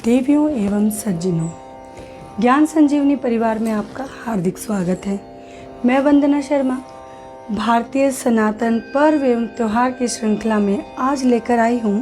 देवियों एवं सज्जनों, ज्ञान संजीवनी परिवार में आपका हार्दिक स्वागत है। मैं वंदना शर्मा भारतीय सनातन पर्व एवं त्यौहार की श्रृंखला में आज लेकर आई हूँ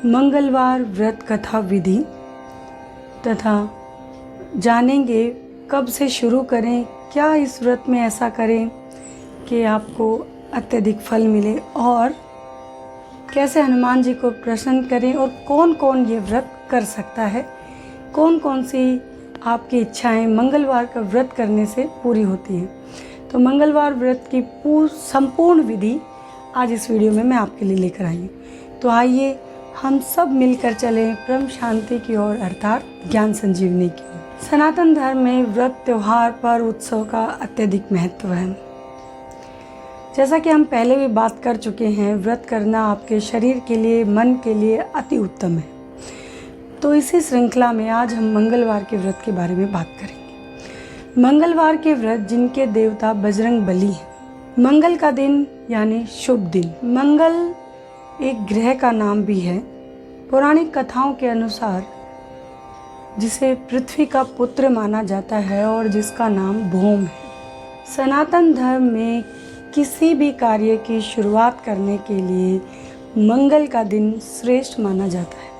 मंगलवार व्रत कथा विधि तथा जानेंगे कब से शुरू करें, क्या इस व्रत में ऐसा करें कि आपको अत्यधिक फल मिले और कैसे हनुमान जी को प्रसन्न करें और कौन कौन ये व्रत कर सकता है, कौन कौन सी आपकी इच्छाएं मंगलवार का व्रत करने से पूरी होती हैं। तो मंगलवार व्रत की संपूर्ण विधि आज इस वीडियो में मैं आपके लिए लेकर आई हूँ। तो आइए हम सब मिलकर चलें परम शांति की ओर, अर्थात ज्ञान संजीवनी की। सनातन धर्म में व्रत, त्योहार, पर्व, उत्सव का अत्यधिक महत्व है। जैसा कि हम पहले भी बात कर चुके हैं, व्रत करना आपके शरीर के लिए, मन के लिए अति उत्तम है। तो इसी श्रृंखला में आज हम मंगलवार के व्रत के बारे में बात करेंगे। मंगलवार के व्रत जिनके देवता बजरंग बली हैं। मंगल का दिन यानी शुभ दिन। मंगल एक ग्रह का नाम भी है। पौराणिक कथाओं के अनुसार जिसे पृथ्वी का पुत्र माना जाता है और जिसका नाम भौम है। सनातन धर्म में किसी भी कार्य की शुरुआत करने के लिए मंगल का दिन श्रेष्ठ माना जाता है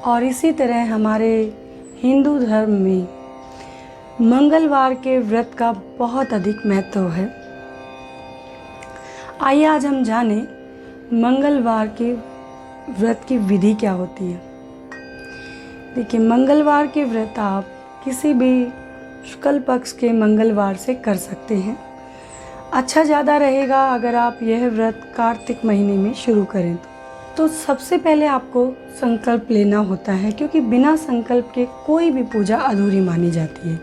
और इसी तरह हमारे हिंदू धर्म में मंगलवार के व्रत का बहुत अधिक महत्व है। आइए आज हम जानें मंगलवार के व्रत की विधि क्या होती है। देखिए, मंगलवार के व्रत आप किसी भी शुक्ल पक्ष के मंगलवार से कर सकते हैं। अच्छा ज़्यादा रहेगा अगर आप यह व्रत कार्तिक महीने में शुरू करें तो सबसे पहले आपको संकल्प लेना होता है, क्योंकि बिना संकल्प के कोई भी पूजा अधूरी मानी जाती है।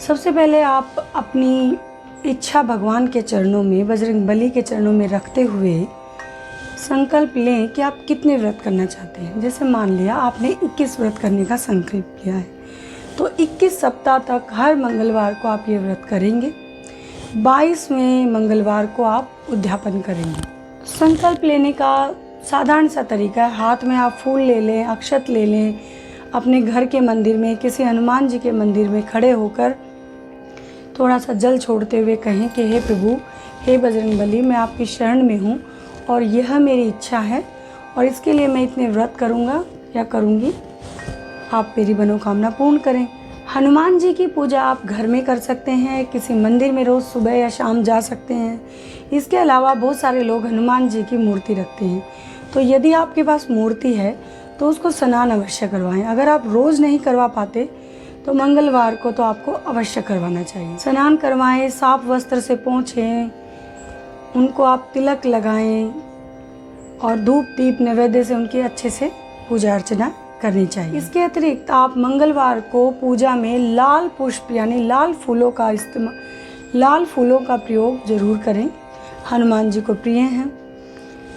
सबसे पहले आप अपनी इच्छा भगवान के चरणों में, बजरंग बली के चरणों में रखते हुए संकल्प लें कि आप कितने व्रत करना चाहते हैं। जैसे मान लिया आपने 21 व्रत करने का संकल्प लिया है, तो 21 सप्ताह तक हर मंगलवार को आप ये व्रत करेंगे। 22वें मंगलवार को आप उद्यापन करेंगे। संकल्प लेने का साधारण सा तरीका है, हाथ में आप फूल ले लें, अक्षत ले लें, अपने घर के मंदिर में, किसी हनुमान जी के मंदिर में खड़े होकर थोड़ा सा जल छोड़ते हुए कहें कि हे प्रभु, हे बजरंग बली, मैं आपकी शरण में हूँ और यह मेरी इच्छा है और इसके लिए मैं इतने व्रत करूँगा या करूँगी, आप मेरी मनोकामना पूर्ण करें। हनुमान जी की पूजा आप घर में कर सकते हैं, किसी मंदिर में रोज़ सुबह या शाम जा सकते हैं। इसके अलावा बहुत सारे लोग हनुमान जी की मूर्ति रखते हैं, तो यदि आपके पास मूर्ति है तो उसको स्नान अवश्य करवाएं। अगर आप रोज़ नहीं करवा पाते तो मंगलवार को तो आपको अवश्य करवाना चाहिए। स्नान करवाएं, साफ वस्त्र से पोंछें, उनको आप तिलक लगाएं और धूप दीप नैवेद्य से उनकी अच्छे से पूजा अर्चना करनी चाहिए। इसके अतिरिक्त आप मंगलवार को पूजा में लाल पुष्प यानी लाल फूलों का प्रयोग जरूर करें। हनुमान जी को प्रिय हैं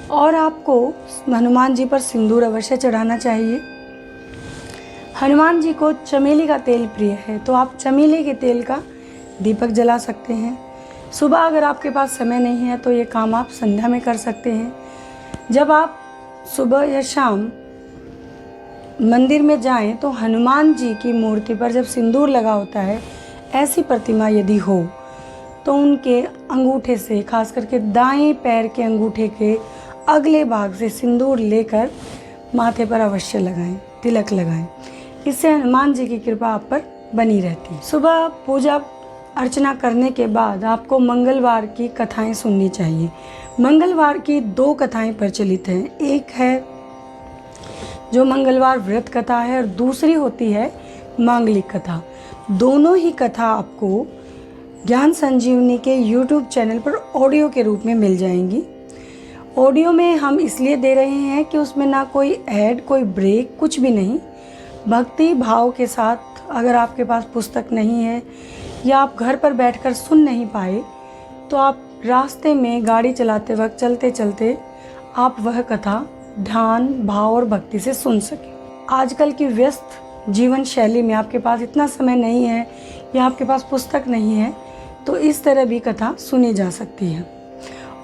और आपको हनुमान जी पर सिंदूर अवश्य चढ़ाना चाहिए। हनुमान जी को चमेली का तेल प्रिय है, तो आप चमेली के तेल का दीपक जला सकते हैं। सुबह अगर आपके पास समय नहीं है तो ये काम आप संध्या में कर सकते हैं। जब आप सुबह या शाम मंदिर में जाएं तो हनुमान जी की मूर्ति पर जब सिंदूर लगा होता है, ऐसी प्रतिमा यदि हो तो उनके अंगूठे से, खास करके दाएं पैर के अंगूठे के अगले भाग से सिंदूर लेकर माथे पर अवश्य लगाएं, तिलक लगाएं। इससे हनुमान जी की कृपा आप पर बनी रहती है। सुबह पूजा अर्चना करने के बाद आपको मंगलवार की कथाएं सुननी चाहिए। मंगलवार की 2 कथाएं प्रचलित हैं। एक है जो मंगलवार व्रत कथा है और दूसरी होती है मांगलिक कथा। दोनों ही कथा आपको ज्ञान संजीवनी के YouTube चैनल पर ऑडियो के रूप में मिल जाएंगी। ऑडियो में हम इसलिए दे रहे हैं कि उसमें ना कोई ऐड, कोई ब्रेक, कुछ भी नहीं। भक्ति भाव के साथ, अगर आपके पास पुस्तक नहीं है या आप घर पर बैठकर सुन नहीं पाए तो आप रास्ते में गाड़ी चलाते वक्त, चलते चलते आप वह कथा ध्यान, भाव और भक्ति से सुन सके। आजकल की व्यस्त जीवन शैली में आपके पास इतना समय नहीं है या आपके पास पुस्तक नहीं है, तो इस तरह भी कथा सुनी जा सकती है।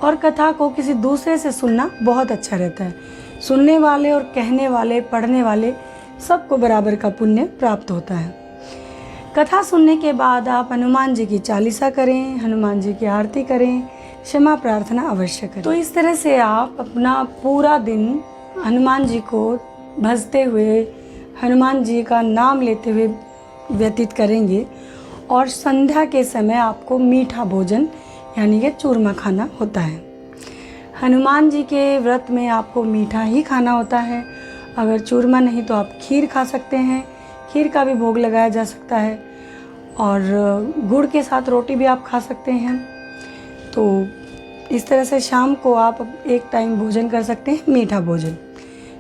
और कथा को किसी दूसरे से सुनना बहुत अच्छा रहता है। सुनने वाले और कहने वाले, पढ़ने वाले सबको बराबर का पुण्य प्राप्त होता है। कथा सुनने के बाद आप हनुमान जी की चालीसा करें, हनुमान जी की आरती करें, क्षमा प्रार्थना अवश्य करें। तो इस तरह से आप अपना पूरा दिन हनुमान जी को भजते हुए, हनुमान जी का नाम लेते हुए व्यतीत करेंगे। और संध्या के समय आपको मीठा भोजन यानी कि चूरमा खाना होता है। हनुमान जी के व्रत में आपको मीठा ही खाना होता है। अगर चूरमा नहीं तो आप खीर खा सकते हैं, खीर का भी भोग लगाया जा सकता है। और गुड़ के साथ रोटी भी आप खा सकते हैं। तो इस तरह से शाम को आप एक टाइम भोजन कर सकते हैं, मीठा भोजन।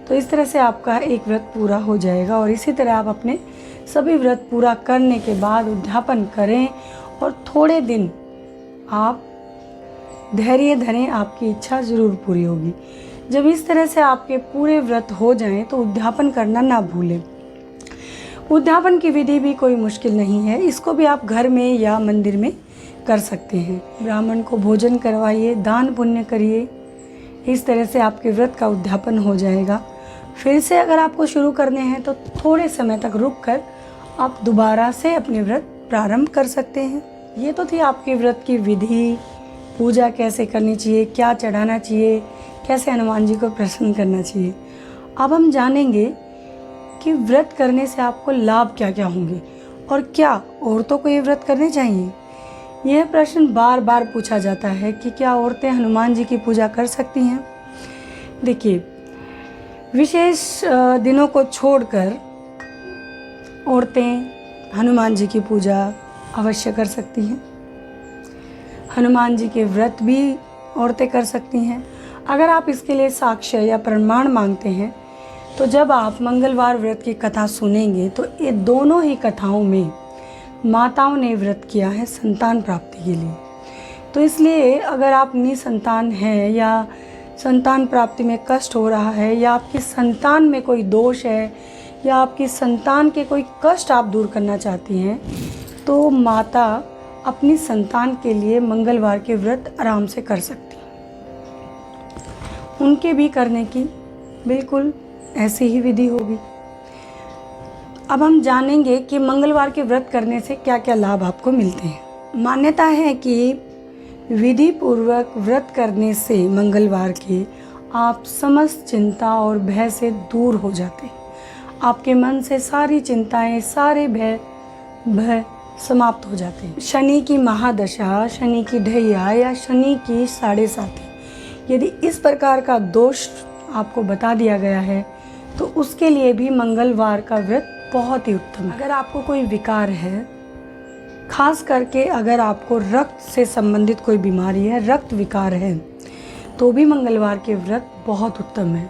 तो इस तरह से आपका एक व्रत पूरा हो जाएगा। और इसी तरह आप अपने सभी व्रत पूरा करने के बाद उद्यापन करें और थोड़े दिन आप धैर्य धरें, आपकी इच्छा ज़रूर पूरी होगी। जब इस तरह से आपके पूरे व्रत हो जाएं तो उद्यापन करना ना भूलें। उद्यापन की विधि भी कोई मुश्किल नहीं है, इसको भी आप घर में या मंदिर में कर सकते हैं। ब्राह्मण को भोजन करवाइए, दान पुण्य करिए, इस तरह से आपके व्रत का उद्यापन हो जाएगा। फिर से अगर आपको शुरू करने हैं तो थोड़े समय तक रुककर आप दोबारा से अपने व्रत प्रारंभ कर सकते हैं। ये तो थी आपके व्रत की विधि, पूजा कैसे करनी चाहिए, क्या चढ़ाना चाहिए, कैसे हनुमान जी को प्रसन्न करना चाहिए। अब हम जानेंगे कि व्रत करने से आपको लाभ क्या क्या होंगे और क्या औरतों को ये व्रत करने चाहिए। यह प्रश्न बार बार पूछा जाता है कि क्या औरतें हनुमान जी की पूजा कर सकती हैं। देखिए, विशेष दिनों को छोड़कर औरतें हनुमान जी की पूजा अवश्य कर सकती हैं। हनुमान जी के व्रत भी औरतें कर सकती हैं। अगर आप इसके लिए साक्ष्य या प्रमाण मांगते हैं तो जब आप मंगलवार व्रत की कथा सुनेंगे तो ये दोनों ही कथाओं में माताओं ने व्रत किया है संतान प्राप्ति के लिए। तो इसलिए अगर आप निसंतान हैं या संतान प्राप्ति में कष्ट हो रहा है या आपकी संतान में कोई दोष है या आपकी संतान के कोई कष्ट आप दूर करना चाहती हैं तो माता अपनी संतान के लिए मंगलवार के व्रत आराम से कर सकती हैं। उनके भी करने की बिल्कुल ऐसी ही विधि होगी। अब हम जानेंगे कि मंगलवार के व्रत करने से क्या क्या लाभ आपको मिलते हैं। मान्यता है कि विधि पूर्वक व्रत करने से मंगलवार के आप समस्त चिंता और भय से दूर हो जाते हैं। आपके मन से सारी चिंताएं, सारे भय समाप्त हो जाते हैं। शनि की महादशा, शनि की ढैया या शनि की 7.5 यदि इस प्रकार का दोष आपको बता दिया गया है तो उसके लिए भी मंगलवार का व्रत बहुत ही उत्तम है। अगर आपको कोई विकार है, खास करके अगर आपको रक्त से संबंधित कोई बीमारी है, रक्त विकार है, तो भी मंगलवार के व्रत बहुत उत्तम है।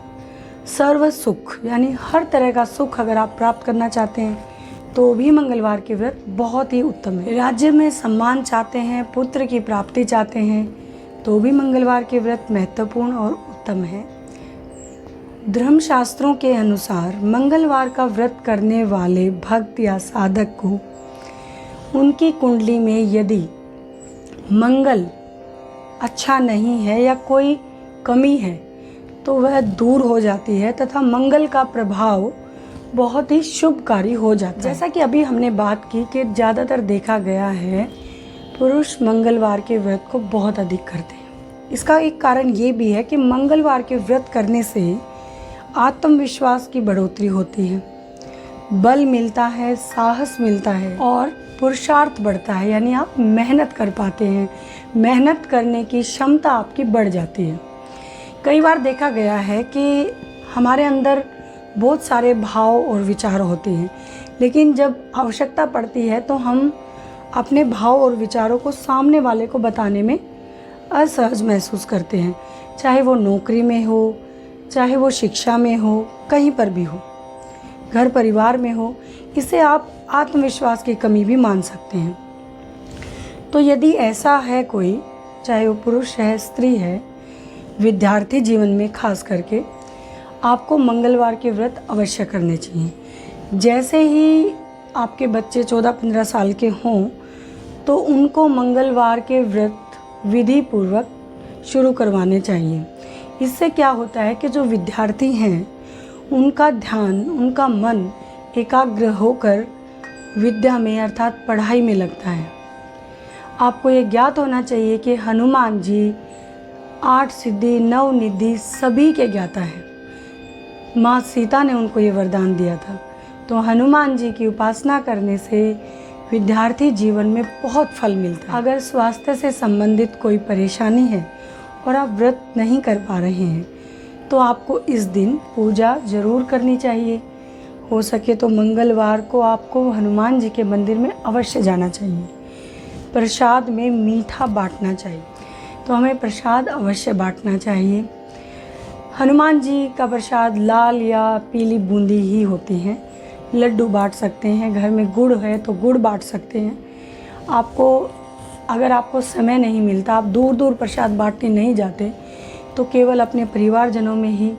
सर्व सुख यानी हर तरह का सुख अगर आप प्राप्त करना चाहते हैं तो भी मंगलवार के व्रत बहुत ही उत्तम है। राज्य में सम्मान चाहते हैं, पुत्र की प्राप्ति चाहते हैं, तो भी मंगलवार के व्रत महत्वपूर्ण और उत्तम है। धर्मशास्त्रों के अनुसार मंगलवार का व्रत करने वाले भक्त या साधक को उनकी कुंडली में यदि मंगल अच्छा नहीं है या कोई कमी है तो वह दूर हो जाती है तथा मंगल का प्रभाव बहुत ही शुभकारी हो जाता है। जैसा कि अभी हमने बात की कि ज़्यादातर देखा गया है पुरुष मंगलवार के व्रत को बहुत अधिक करते हैं। इसका एक कारण ये भी है कि मंगलवार के व्रत करने से आत्मविश्वास की बढ़ोतरी होती है, बल मिलता है, साहस मिलता है और पुरुषार्थ बढ़ता है। यानी आप मेहनत कर पाते हैं, मेहनत करने की क्षमता आपकी बढ़ जाती है। कई बार देखा गया है कि हमारे अंदर बहुत सारे भाव और विचार होते हैं, लेकिन जब आवश्यकता पड़ती है तो हम अपने भाव और विचारों को सामने वाले को बताने में असहज महसूस करते हैं। चाहे वो नौकरी में हो, चाहे वो शिक्षा में हो, कहीं पर भी हो, घर परिवार में हो, इसे आप आत्मविश्वास की कमी भी मान सकते हैं। तो यदि ऐसा है कोई, चाहे वो पुरुष है, स्त्री है, विद्यार्थी जीवन में खास करके, आपको मंगलवार के व्रत अवश्य करने चाहिए। जैसे ही आपके बच्चे 14-15 साल के हों तो उनको मंगलवार के व्रत विधि पूर्वक शुरू करवाने चाहिए। इससे क्या होता है कि जो विद्यार्थी हैं उनका ध्यान, उनका मन एकाग्र होकर विद्या में अर्थात पढ़ाई में लगता है। आपको ये ज्ञात होना चाहिए कि हनुमान जी 8 सिद्धि 9 निधि सभी के ज्ञाता हैं। माँ सीता ने उनको ये वरदान दिया था। तो हनुमान जी की उपासना करने से विद्यार्थी जीवन में बहुत फल मिलता है। अगर स्वास्थ्य से संबंधित कोई परेशानी है और आप व्रत नहीं कर पा रहे हैं तो आपको इस दिन पूजा ज़रूर करनी चाहिए। हो सके तो मंगलवार को आपको हनुमान जी के मंदिर में अवश्य जाना चाहिए। प्रसाद में मीठा बांटना चाहिए, तो हमें प्रसाद अवश्य बांटना चाहिए। हनुमान जी का प्रसाद लाल या पीली बूंदी ही होती हैं। लड्डू बांट सकते हैं, घर में गुड़ है तो गुड़ बांट सकते हैं। अगर आपको समय नहीं मिलता, आप दूर दूर प्रसाद बांटने नहीं जाते, तो केवल अपने परिवारजनों में ही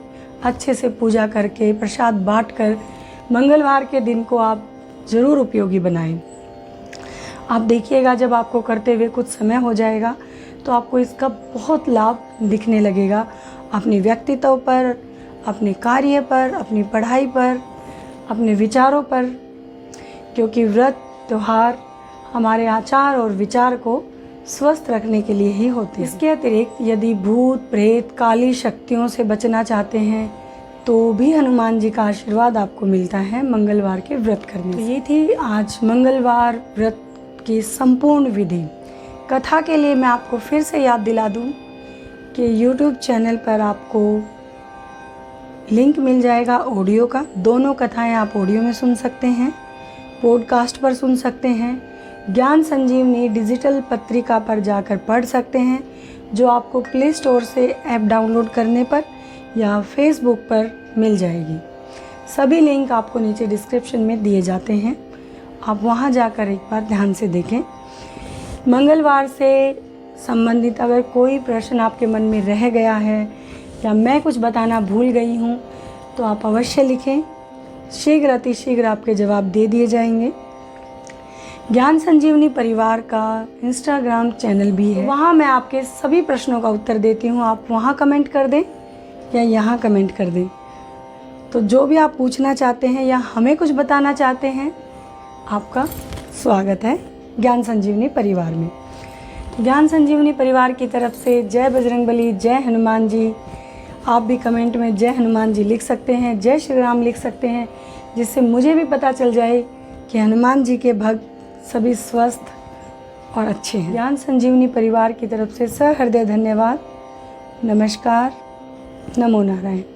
अच्छे से पूजा करके प्रसाद बांटकर मंगलवार के दिन को आप ज़रूर उपयोगी बनाएं। आप देखिएगा जब आपको करते हुए कुछ समय हो जाएगा तो आपको इसका बहुत लाभ दिखने लगेगा, अपने व्यक्तित्व पर, अपने कार्य पर, अपनी पढ़ाई पर, अपने विचारों पर। क्योंकि व्रत त्यौहार हमारे आचार और विचार को स्वस्थ रखने के लिए ही होते हैं। इसके अतिरिक्त यदि भूत प्रेत काली शक्तियों से बचना चाहते हैं तो भी हनुमान जी का आशीर्वाद आपको मिलता है मंगलवार के व्रत करने से। ये थी आज मंगलवार व्रत की संपूर्ण विधि। कथा के लिए मैं आपको फिर से याद दिला दूं कि YouTube चैनल पर आपको लिंक मिल जाएगा ऑडियो का। दोनों कथाएं आप ऑडियो में सुन सकते हैं, पॉडकास्ट पर सुन सकते हैं, ज्ञान संजीवनी डिजिटल पत्रिका पर जाकर पढ़ सकते हैं, जो आपको प्ले स्टोर से ऐप डाउनलोड करने पर या फेसबुक पर मिल जाएगी। सभी लिंक आपको नीचे डिस्क्रिप्शन में दिए जाते हैं, आप वहां जाकर एक बार ध्यान से देखें। मंगलवार से संबंधित अगर कोई प्रश्न आपके मन में रह गया है या मैं कुछ बताना भूल गई हूँ तो आप अवश्य लिखें, शीघ्र अतिशीघ्र आपके जवाब दे दिए जाएंगे। ज्ञान संजीवनी परिवार का इंस्टाग्राम चैनल भी है, वहाँ मैं आपके सभी प्रश्नों का उत्तर देती हूँ। आप वहाँ कमेंट कर दें या यहाँ कमेंट कर दें, तो जो भी आप पूछना चाहते हैं या हमें कुछ बताना चाहते हैं, आपका स्वागत है ज्ञान संजीवनी परिवार में। तो ज्ञान संजीवनी परिवार की तरफ से जय बजरंगबली, जय हनुमान जी। आप भी कमेंट में जय हनुमान जी लिख सकते हैं, जय श्री राम लिख सकते हैं, जिससे मुझे भी पता चल जाए कि हनुमान जी के भक्त सभी स्वस्थ और अच्छे हैं। ज्ञान संजीवनी परिवार की तरफ से सहृदय धन्यवाद। नमस्कार, नमो नारायण।